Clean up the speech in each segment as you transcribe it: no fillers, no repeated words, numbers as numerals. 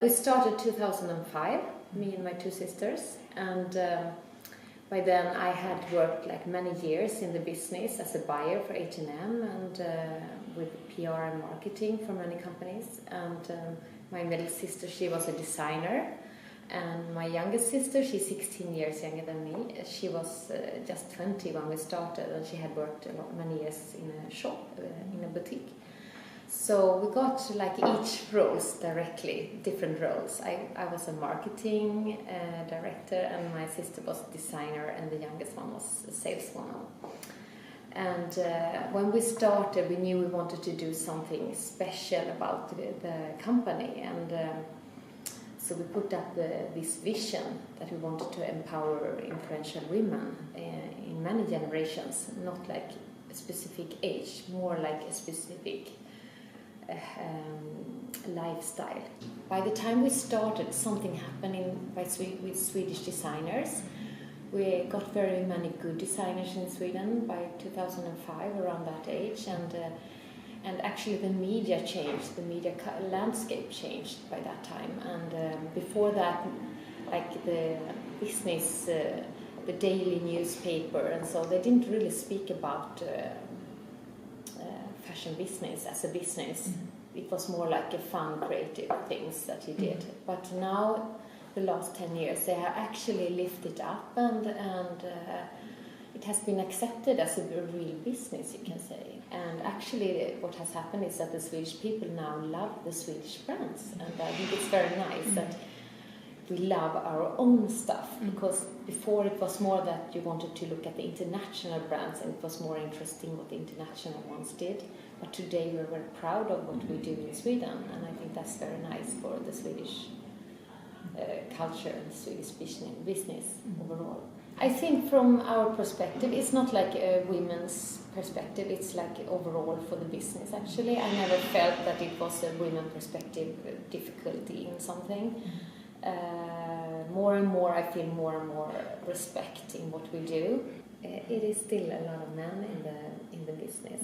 We started 2005, me and my two sisters, and by then I had worked like many years in the business as a buyer for H&M and with PR and marketing for many companies. And my middle sister, she was a designer, and my youngest sister, she's 16 years younger than me. She was just 20 when we started, and she had worked many years in a shop, in a boutique. So we got like each roles directly, different roles. I was a marketing director, and my sister was a designer, and the youngest one was a saleswoman. And when we started, we knew we wanted to do something special about the company, and so we put up this vision that we wanted to empower influential women in many generations, not like a specific age, more like a specific lifestyle. By the time we started, something happening with Swedish designers. We got very many good designers in Sweden by 2005, around that age, and actually the media changed, the media landscape changed by that time. And before that, like the business, the daily newspaper, and so they didn't really speak about fashion business as a business. Mm-hmm. It was more like a fun, creative things that you did. Mm-hmm. But now, the last 10 years, they have actually lifted up, and it has been accepted as a real business, you can say. And actually, what has happened is that the Swedish people now love the Swedish brands, and I think it's very nice that we love our own stuff, because before it was more that you wanted to look at the international brands, and it was more interesting what the international ones did. But today we're very proud of what we do in Sweden, and I think that's very nice for the Swedish culture and Swedish business overall. I think from our perspective, it's not like a women's perspective, it's like overall for the business actually. I never felt that it was a women perspective difficulty in something. More and more I feel more and more respect in what we do. It is still a lot of men in the business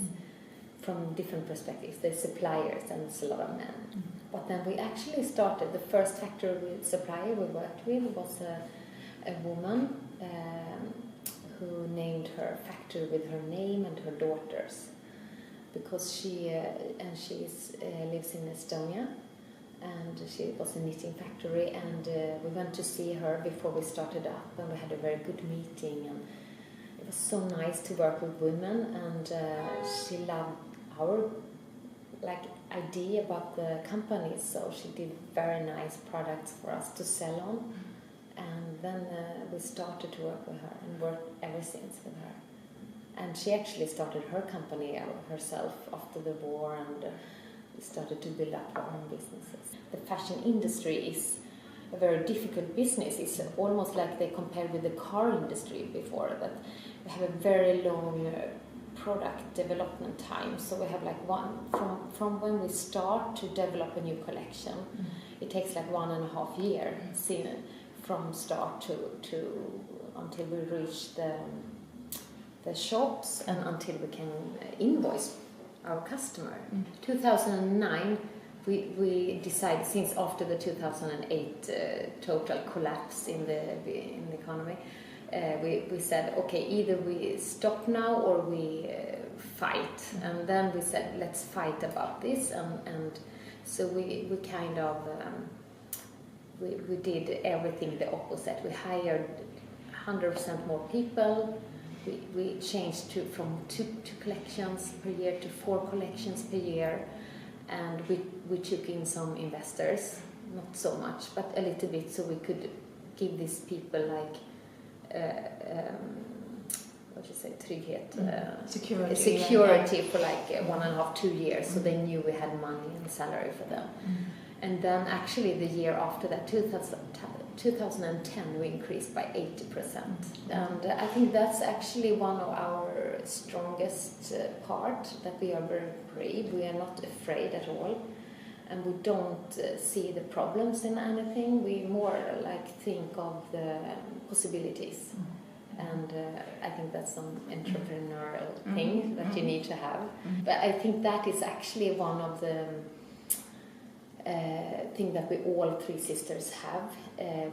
from different perspectives. There's suppliers and it's a lot of men. But then we actually started, the first factory supplier we worked with was a woman who named her factory with her name and her daughters, because she lives in Estonia, and she was a knitting factory, and we went to see her before we started up, and we had a very good meeting, and it was so nice to work with women, and she loved our idea about the company, so she did very nice products for us to sell on. And then we started to work with her and worked ever since with her. And she actually started her company herself after the war, and we started to build up our own businesses. The fashion industry is a very difficult business. It's almost like they compared with the car industry before, that we have a very long product development time. So we have like from when we start to develop a new collection, it takes like 1.5 years from start to until we reach the shops and until we can invoice our customer. 2009 we decided, since after the 2008 total collapse in the economy, we said, okay, either we stop now or we fight. And then we said, let's fight about this, and so we kind of we did everything the opposite. We hired 100% more people. We changed from two collections per year to 4 collections per year, and we took in some investors, not so much, but a little bit, so we could give these people like trygghet, security for like 1.5-2 years, so they knew we had money and salary for them. And then actually the year after that, 2010, we increased by 80%. And I think that's actually one of our strongest part, that we are very brave. We are not afraid at all. And we don't see the problems in anything. We more like think of the possibilities. And I think that's some entrepreneurial thing that you need to have. But I think that is actually one of the thing that we all three sisters have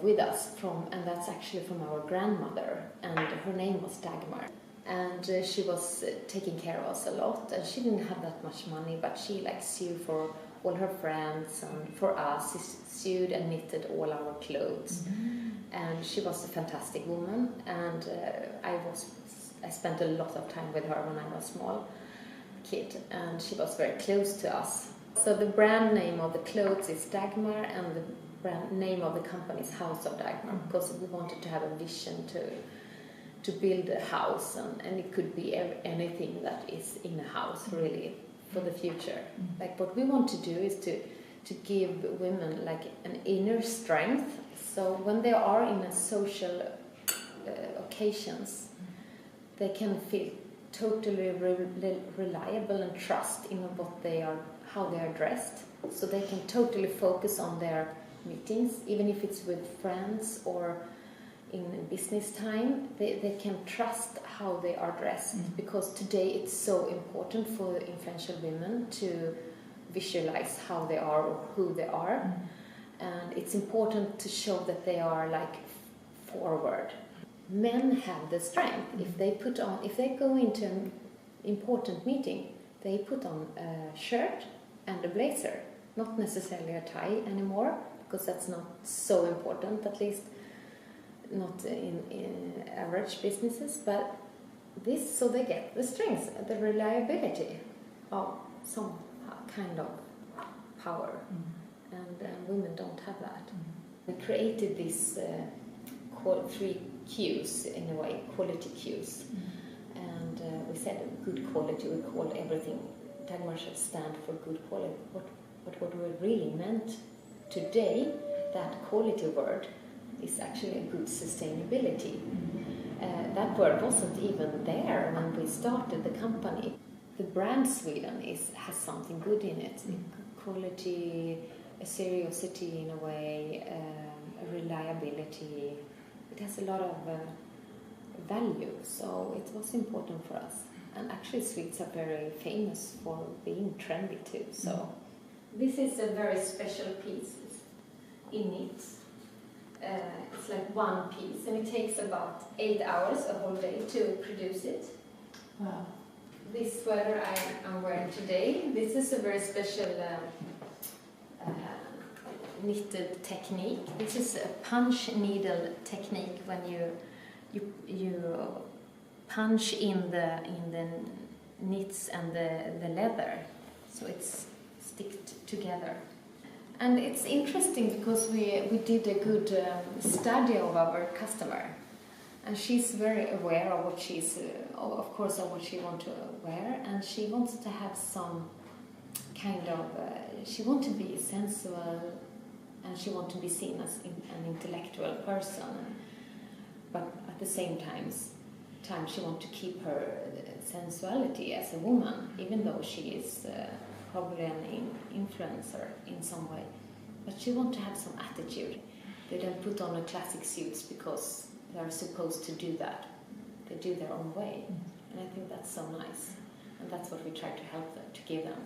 with us and that's actually from our grandmother, and her name was Dagmar. And she was taking care of us a lot, and she didn't have that much money, but she sewed for all her friends and for us. She sewed and knitted all our clothes. And she was a fantastic woman, and I spent a lot of time with her when I was a small kid, and she was very close to us. So the brand name of the clothes is Dagmar, and the brand name of the company is House of Dagmar, because we wanted to have a vision to build a house, and it could be anything that is in a house, really, for the future. What we want to do is to give women an inner strength, so when they are in a social occasions, they can feel totally reliable and trust in what they are, how they are dressed, so they can totally focus on their meetings, even if it's with friends or in business time. They can trust how they are dressed, because today it's so important for influential women to visualize how they are or who they are, and it's important to show that they are forward. Men have the strength. If they go into an important meeting, they put on a shirt and a blazer, not necessarily a tie anymore, because that's not so important, at least not in average businesses, but this, so they get the strength, the reliability of some kind of power, and women don't have that. We created these 3 Qs, in a way, quality Qs, and we said good quality. We called everything. Dagmar should stand for good quality. What we really meant today, that quality word, is actually a good sustainability. That word wasn't even there when we started the company. The brand Sweden has something good in it. Quality, a seriosity in a way, a reliability. It has a lot of value, so it was important for us. And actually Swedes are very famous for being trendy too. So this is a very special piece. It's in it. It's one piece, and it takes about 8 hours, a whole day, to produce it. Wow. This sweater I'm wearing today, this is a very special knitted technique. This is a punch needle technique, when you punch in the knits and the leather, so it's sticked together. And it's interesting because we did a good study of our customer, and she's very aware of what she's, of course, of what she wants to wear, and she wants to have some kind of, she wants to be sensual, and she wants to be seen as an intellectual person, but at the same time she wants to keep her sensuality as a woman, even though she is probably an influencer in some way, but she wants to have some attitude. They don't put on a classic suits because they are supposed to do that. They do their own way, and I think that's so nice, and that's what we try to help them, to give them.